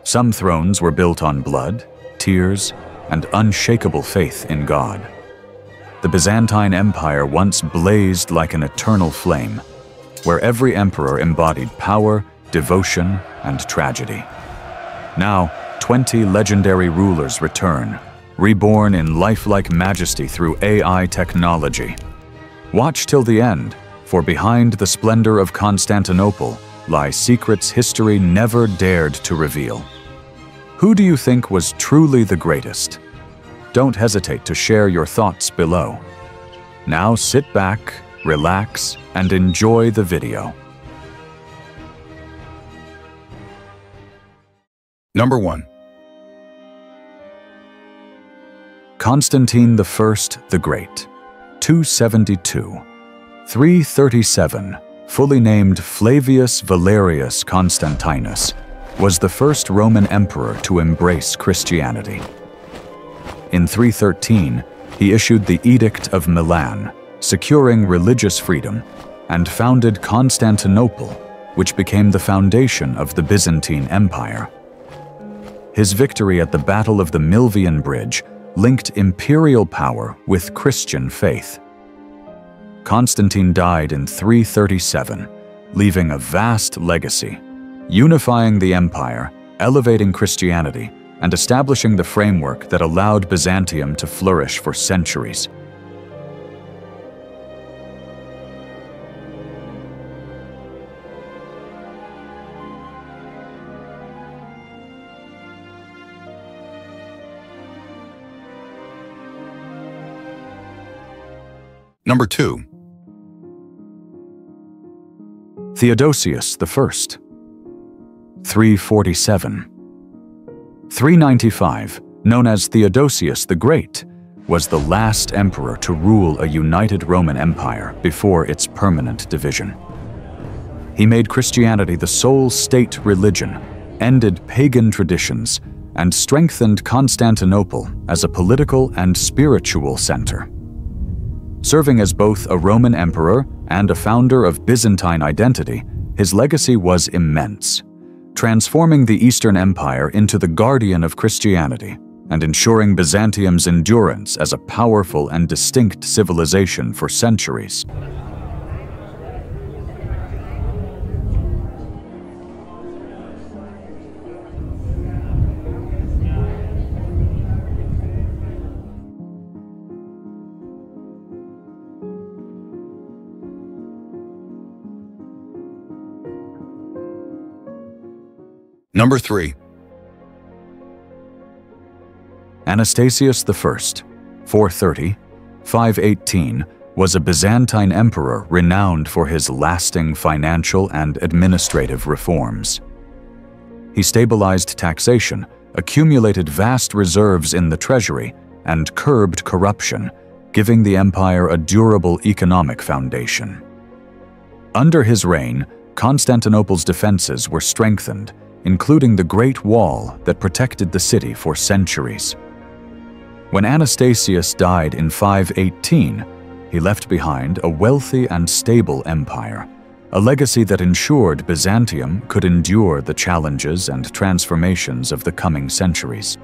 Some thrones were built on blood, tears, and unshakable faith in God. The Byzantine Empire once blazed like an eternal flame, where every emperor embodied power, devotion, and tragedy. Now, 20 legendary rulers return, reborn in lifelike majesty through AI technology. Watch till the end, for behind the splendor of Constantinople lie secrets history never dared to reveal. Who do you think was truly the greatest? Don't hesitate to share your thoughts below. Now sit back, relax, and enjoy the video. Number 1. Constantine I the Great, 272. 337, fully named Flavius Valerius Constantinus, was the first Roman emperor to embrace Christianity. In 313, he issued the Edict of Milan, securing religious freedom, and founded Constantinople, which became the foundation of the Byzantine Empire. His victory at the Battle of the Milvian Bridge linked imperial power with Christian faith. Constantine died in 337, leaving a vast legacy, unifying the empire, elevating Christianity, and establishing the framework that allowed Byzantium to flourish for centuries. Number 2. Theodosius I, 347. 395, known as Theodosius the Great, was the last emperor to rule a united Roman Empire before its permanent division. He made Christianity the sole state religion, ended pagan traditions, and strengthened Constantinople as a political and spiritual center. Serving as both a Roman emperor and a founder of Byzantine identity, his legacy was immense, transforming the Eastern Empire into the guardian of Christianity and ensuring Byzantium's endurance as a powerful and distinct civilization for centuries. Number 3. Anastasius I, 430, 518, was a Byzantine emperor renowned for his lasting financial and administrative reforms. He stabilized taxation, accumulated vast reserves in the treasury, and curbed corruption, giving the empire a durable economic foundation. Under his reign, Constantinople's defenses were strengthened, including the Great Wall that protected the city for centuries. When Anastasius died in 518, he left behind a wealthy and stable empire, a legacy that ensured Byzantium could endure the challenges and transformations of the coming centuries.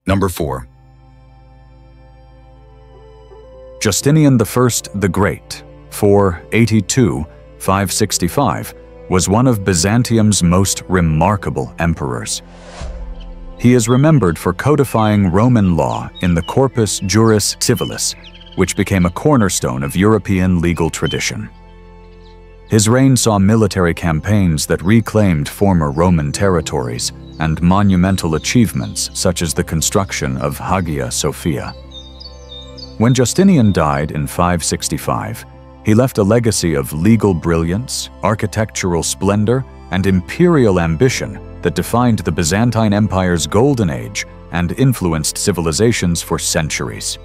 Number 4. Justinian I the Great, 482–565, was one of Byzantium's most remarkable emperors. He is remembered for codifying Roman law in the Corpus Juris Civilis, which became a cornerstone of European legal tradition. His reign saw military campaigns that reclaimed former Roman territories and monumental achievements such as the construction of Hagia Sophia. When Justinian died in 565, he left a legacy of legal brilliance, architectural splendor, and imperial ambition that defined the Byzantine Empire's golden age and influenced civilizations for centuries.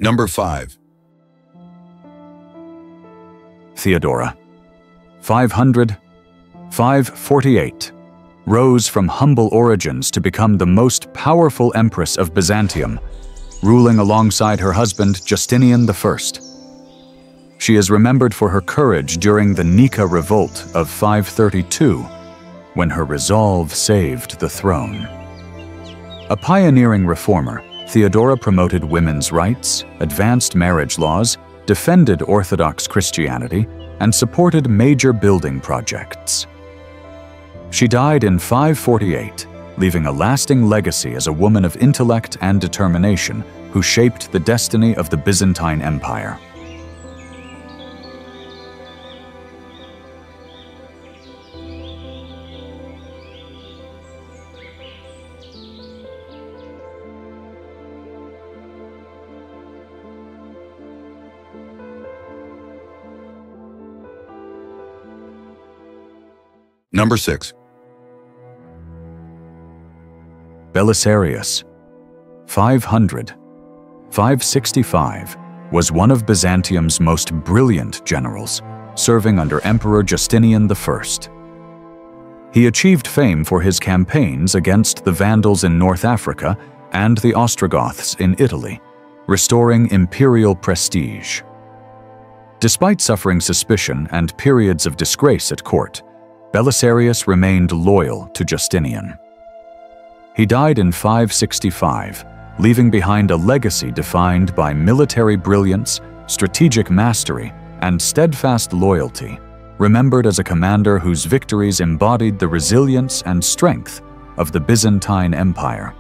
Number 5. Theodora, 500–548, rose from humble origins to become the most powerful empress of Byzantium, ruling alongside her husband Justinian I. She is remembered for her courage during the Nika revolt of 532, when her resolve saved the throne. A pioneering reformer, Theodora promoted women's rights, advanced marriage laws, defended Orthodox Christianity, and supported major building projects. She died in 548, leaving a lasting legacy as a woman of intellect and determination who shaped the destiny of the Byzantine Empire. Number 6. Belisarius, 500–565, was one of Byzantium's most brilliant generals, serving under Emperor Justinian I. He achieved fame for his campaigns against the Vandals in North Africa and the Ostrogoths in Italy, restoring imperial prestige. Despite suffering suspicion and periods of disgrace at court, Belisarius remained loyal to Justinian. He died in 565, leaving behind a legacy defined by military brilliance, strategic mastery, and steadfast loyalty, remembered as a commander whose victories embodied the resilience and strength of the Byzantine Empire.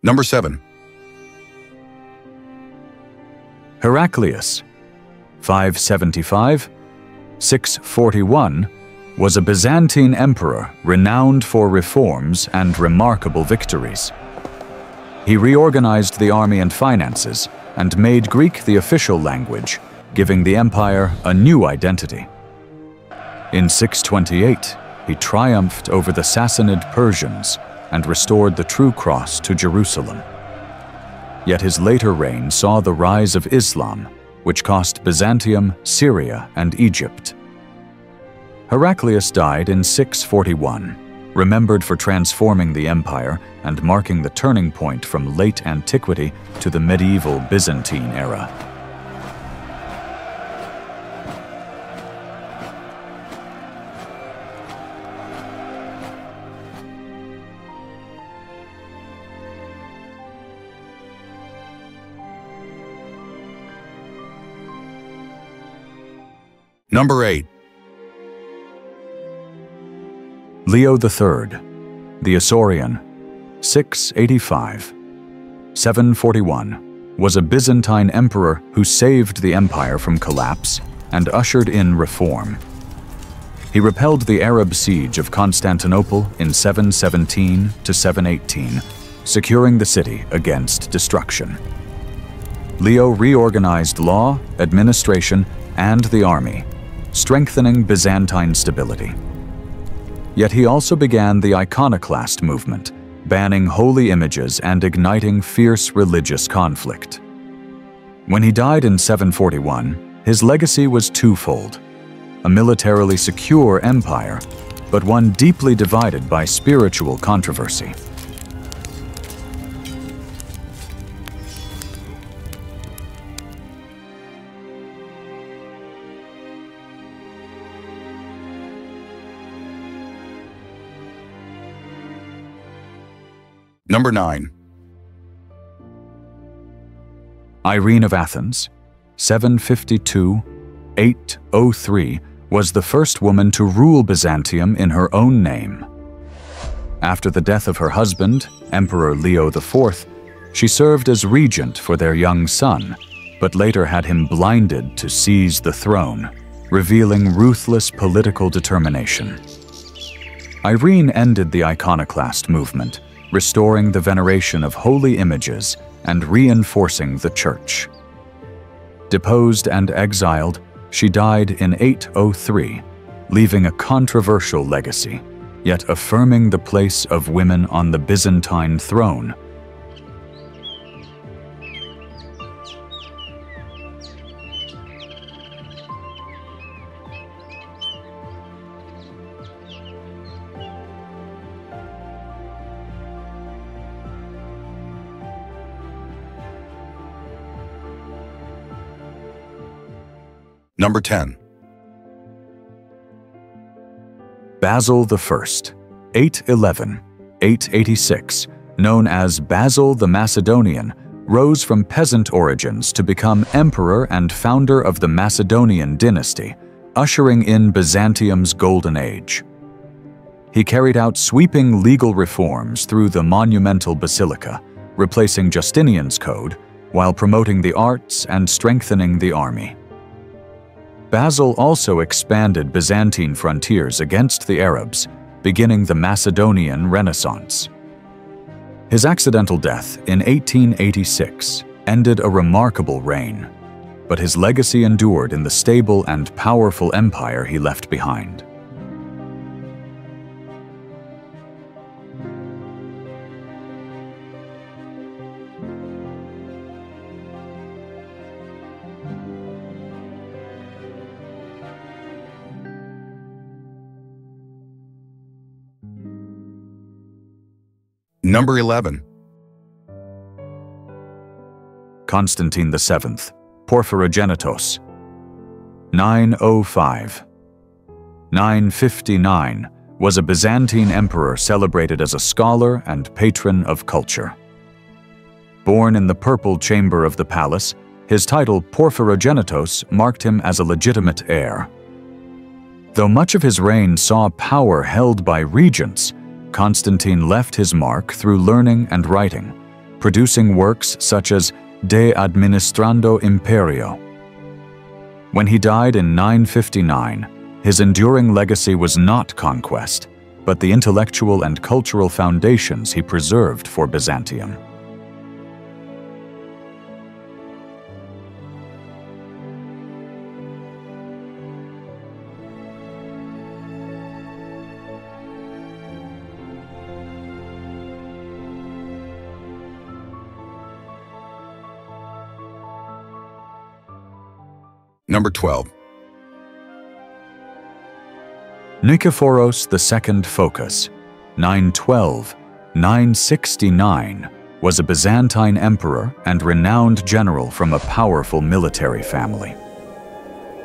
Number 7. Heraclius, 575–641, was a Byzantine emperor renowned for reforms and remarkable victories. He reorganized the army and finances and made Greek the official language, giving the empire a new identity. In 628, he triumphed over the Sassanid Persians and restored the true cross to Jerusalem. Yet his later reign saw the rise of Islam, which cost Byzantium, Syria, and Egypt. Heraclius died in 641, remembered for transforming the empire and marking the turning point from late antiquity to the medieval Byzantine era. Number 8. Leo III, the Isaurian, 685–741, was a Byzantine emperor who saved the empire from collapse and ushered in reform. He repelled the Arab siege of Constantinople in 717–718, securing the city against destruction. Leo reorganized law, administration, and the army, strengthening Byzantine stability. Yet he also began the iconoclast movement, banning holy images and igniting fierce religious conflict. When he died in 741, his legacy was twofold: a militarily secure empire, but one deeply divided by spiritual controversy. Number 9. Irene of Athens, 752–803, was the first woman to rule Byzantium in her own name. After the death of her husband, Emperor Leo IV, she served as regent for their young son, but later had him blinded to seize the throne, revealing ruthless political determination. Irene ended the iconoclast movement, restoring the veneration of holy images and reinforcing the Church. Deposed and exiled, she died in 803, leaving a controversial legacy, yet affirming the place of women on the Byzantine throne. Number 10. Basil I, 811–886, known as Basil the Macedonian, rose from peasant origins to become emperor and founder of the Macedonian dynasty, ushering in Byzantium's golden age. He carried out sweeping legal reforms through the monumental basilica, replacing Justinian's code, while promoting the arts and strengthening the army. Basil also expanded Byzantine frontiers against the Arabs, beginning the Macedonian Renaissance. His accidental death in 1886 ended a remarkable reign, but his legacy endured in the stable and powerful empire he left behind. Number 11. Constantine VII Porphyrogennetos, 905–959, was a Byzantine emperor celebrated as a scholar and patron of culture. Born in the purple chamber of the palace, his title Porphyrogennetos marked him as a legitimate heir. Though much of his reign saw power held by regents, Constantine left his mark through learning and writing, producing works such as De Administrando Imperio. When he died in 959, his enduring legacy was not conquest, but the intellectual and cultural foundations he preserved for Byzantium. Number 12. Nikephoros II Phokas, 912–969, was a Byzantine emperor and renowned general from a powerful military family.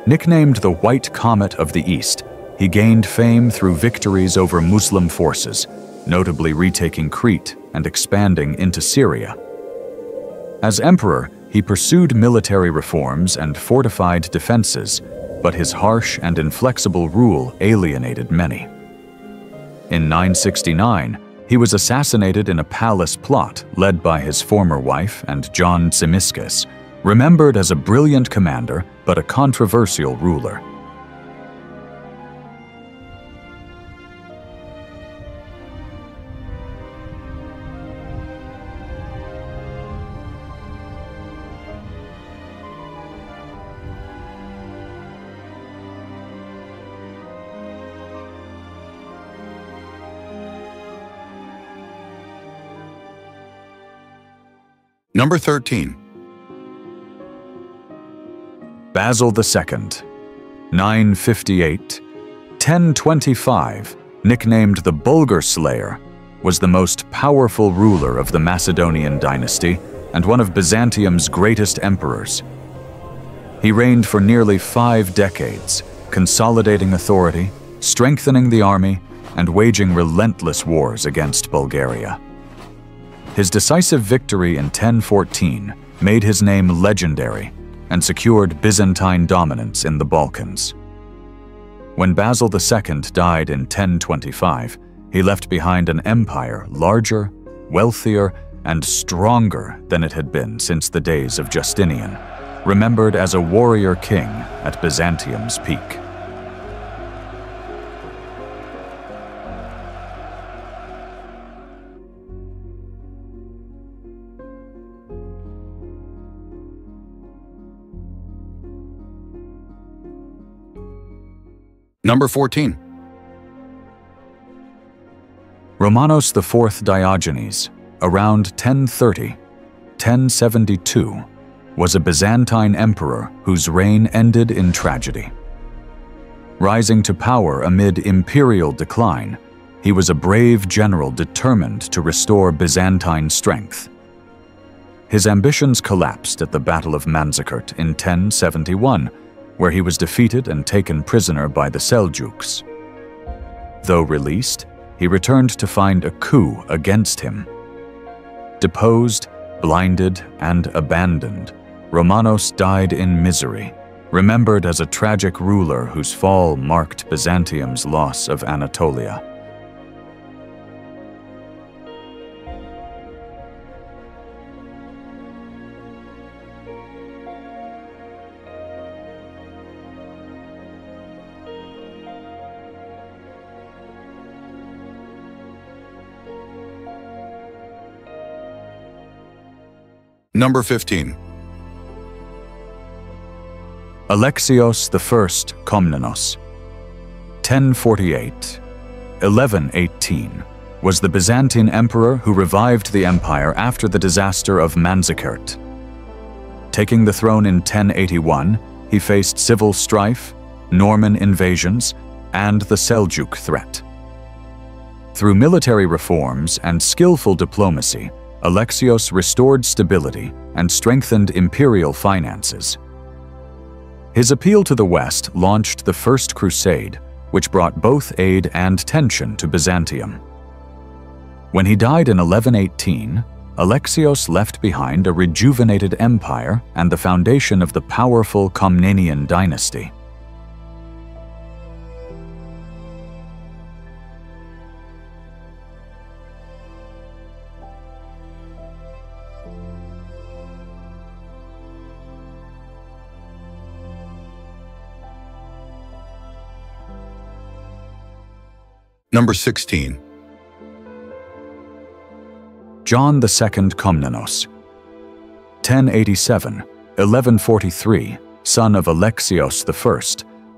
Nicknamed the White Comet of the East, he gained fame through victories over Muslim forces, notably retaking Crete and expanding into Syria. As emperor, he pursued military reforms and fortified defenses, but his harsh and inflexible rule alienated many. In 969, he was assassinated in a palace plot led by his former wife and John Zimisces, remembered as a brilliant commander but a controversial ruler. Number 13. Basil II, 958–1025, nicknamed the Bulgar Slayer, was the most powerful ruler of the Macedonian dynasty and one of Byzantium's greatest emperors. He reigned for nearly 5 decades, consolidating authority, strengthening the army, and waging relentless wars against Bulgaria. His decisive victory in 1014 made his name legendary and secured Byzantine dominance in the Balkans. When Basil II died in 1025, he left behind an empire larger, wealthier, and stronger than it had been since the days of Justinian, remembered as a warrior king at Byzantium's peak. Number 14. Romanos IV Diogenes, around 1030–1072, was a Byzantine emperor whose reign ended in tragedy. Rising to power amid imperial decline, he was a brave general determined to restore Byzantine strength. His ambitions collapsed at the Battle of Manzikert in 1071, where he was defeated and taken prisoner by the Seljuks. Though released, he returned to find a coup against him. Deposed, blinded, and abandoned, Romanos died in misery, remembered as a tragic ruler whose fall marked Byzantium's loss of Anatolia. Number 15. Alexios I Komnenos, 1048–1118, was the Byzantine emperor who revived the empire after the disaster of Manzikert. Taking the throne in 1081, he faced civil strife, Norman invasions, and the Seljuk threat. Through military reforms and skillful diplomacy, Alexios restored stability and strengthened imperial finances. His appeal to the West launched the First Crusade, which brought both aid and tension to Byzantium. When he died in 1118, Alexios left behind a rejuvenated empire and the foundation of the powerful Komnenian dynasty. Number 16. John II Komnenos, 1087–1143, son of Alexios I,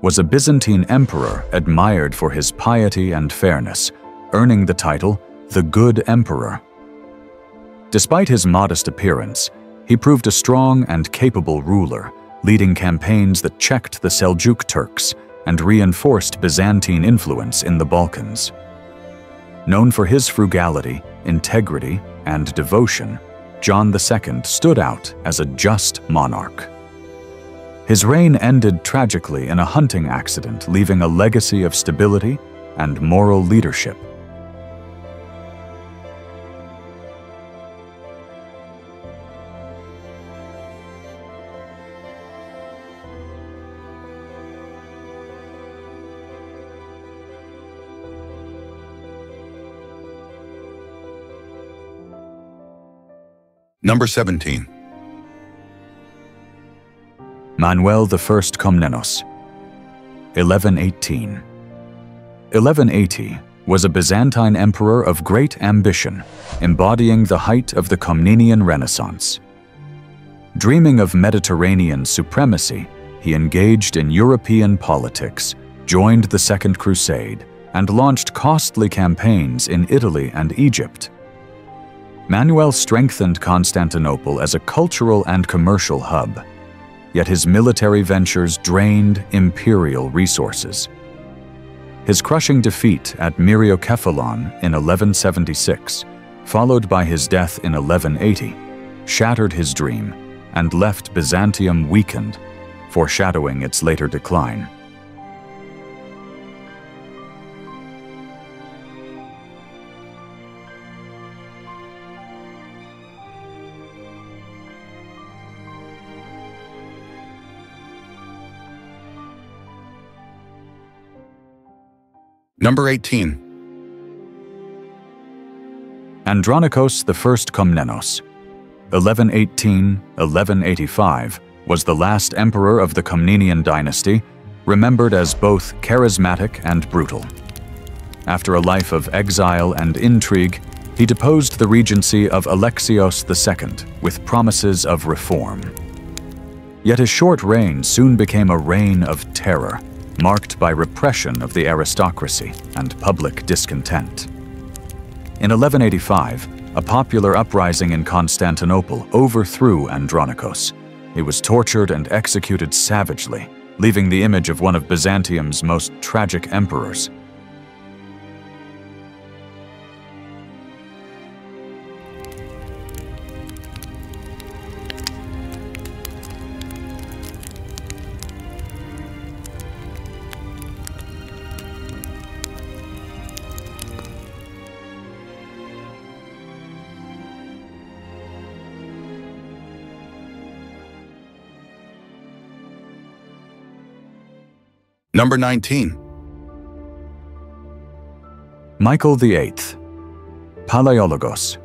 was a Byzantine emperor admired for his piety and fairness, earning the title the Good Emperor. Despite his modest appearance, he proved a strong and capable ruler, leading campaigns that checked the Seljuk Turks and reinforced Byzantine influence in the Balkans. Known for his frugality, integrity, and devotion, John II stood out as a just monarch. His reign ended tragically in a hunting accident, leaving a legacy of stability and moral leadership. Number 17. Manuel I Komnenos, 1118. 1180 was a Byzantine emperor of great ambition, embodying the height of the Komnenian Renaissance. Dreaming of Mediterranean supremacy, he engaged in European politics, joined the Second Crusade, and launched costly campaigns in Italy and Egypt. Manuel strengthened Constantinople as a cultural and commercial hub, yet his military ventures drained imperial resources. His crushing defeat at Myriokephalon in 1176, followed by his death in 1180, shattered his dream and left Byzantium weakened, foreshadowing its later decline. Number 18. Andronikos I Komnenos, 1118–1185, was the last emperor of the Komnenian dynasty, remembered as both charismatic and brutal. After a life of exile and intrigue, he deposed the regency of Alexios II with promises of reform. Yet his short reign soon became a reign of terror, marked by repression of the aristocracy and public discontent. In 1185, a popular uprising in Constantinople overthrew Andronikos. He was tortured and executed savagely, leaving the image of one of Byzantium's most tragic emperors. Number 19. Michael VIII Palaiologos,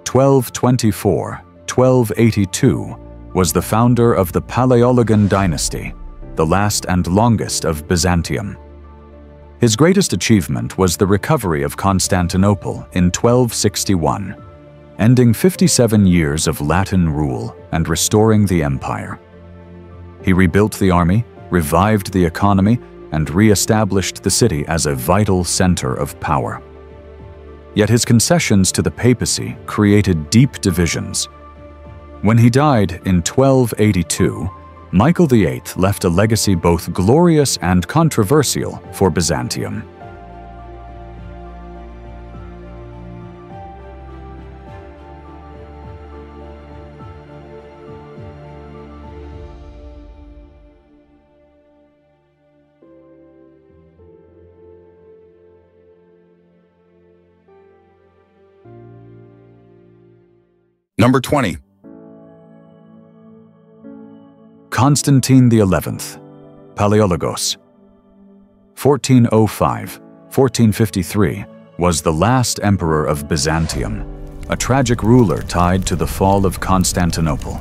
1224–1282, was the founder of the Palaiologan dynasty, the last and longest of Byzantium. His greatest achievement was the recovery of Constantinople in 1261, ending 57 years of Latin rule and restoring the empire. He rebuilt the army, revived the economy, and re-established the city as a vital center of power. Yet his concessions to the papacy created deep divisions. When he died in 1282, Michael VIII left a legacy both glorious and controversial for Byzantium. Number 20. Constantine XI Palaiologos, 1405–1453, was the last emperor of Byzantium, a tragic ruler tied to the fall of Constantinople.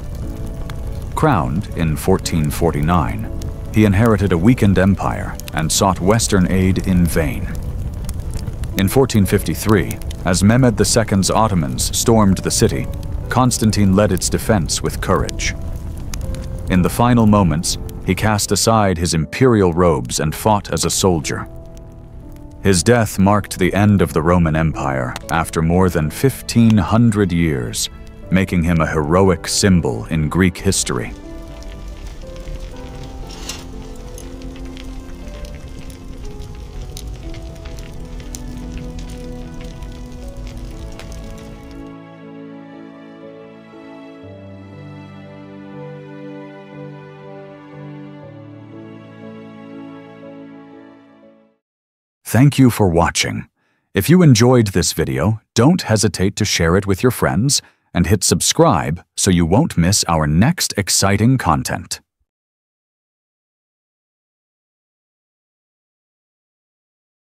Crowned in 1449, he inherited a weakened empire and sought Western aid in vain. In 1453, as Mehmed II's Ottomans stormed the city, Constantine led its defense with courage. In the final moments, he cast aside his imperial robes and fought as a soldier. His death marked the end of the Roman Empire after more than 1,500 years, making him a heroic symbol in Greek history. Thank you for watching. If you enjoyed this video, don't hesitate to share it with your friends and hit subscribe so you won't miss our next exciting content.